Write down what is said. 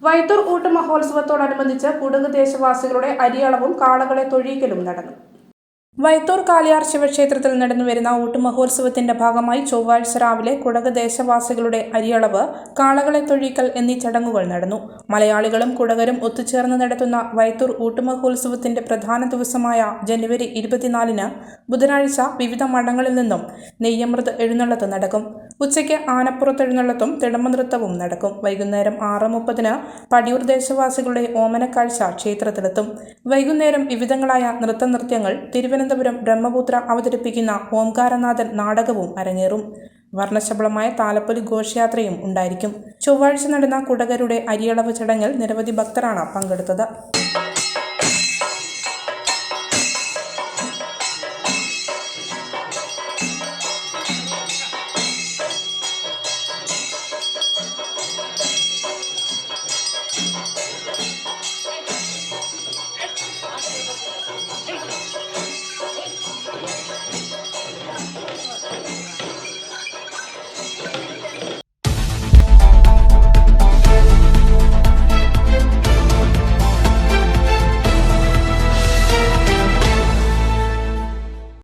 വൈത്തൂർ ഊട്ട് മഹോത്സവത്തോടനുബന്ധിച്ച് കുടക് ദേശവാസികളുടെ അരിയളവും കാളകളെ തൊഴിയിക്കലും നടന്നു. വൈത്തൂർ കാളിയാർ ശിവക്ഷേത്രത്തിൽ നടന്നുവരുന്ന ഊട്ട് മഹോത്സവത്തിന്റെ ഭാഗമായി ചൊവ്വാഴ്ച രാവിലെ കുടക് ദേശവാസികളുടെ അരിയളവ്, കാളകളെ തൊഴിയിക്കൽ എന്നീ ചടങ്ങുകൾ നടന്നു. മലയാളികളും കുടകരും ഒത്തുചേർന്ന് നടത്തുന്ന വൈത്തൂർ ഊട്ട് മഹോത്സവത്തിന്റെ പ്രധാന ദിവസമായ ജനുവരി 24 ബുധനാഴ്ച വിവിധ മഠങ്ങളിൽ നിന്നും നെയ്യമൃത് എഴുന്നള്ളത്ത് നടക്കും. ഉച്ചയ്ക്ക് ആനപ്പുറത്തെഴുന്നള്ളത്തും തിടമ്പനൃത്തവും നടക്കും. വൈകുന്നേരം 6:30 പടിയൂർ ദേശവാസികളുടെ ഓമനക്കാഴ്ച ക്ഷേത്രത്തിലെത്തും. വൈകുന്നേരം വിവിധങ്ങളായ നൃത്തനൃത്യങ്ങൾ, തിരുവനന്തപുരം ബ്രഹ്മപുത്ര അവതരിപ്പിക്കുന്ന ഓംകാരനാഥൻ നാടകവും അരങ്ങേറും. വർണ്ണശബളമായ താലപ്പൊലി ഘോഷയാത്രയും ഉണ്ടായിരിക്കും. ചൊവ്വാഴ്ച നടന്ന കുടകരുടെ അരിയളവ് ചടങ്ങിൽ നിരവധി ഭക്തരാണ് പങ്കെടുത്തത്.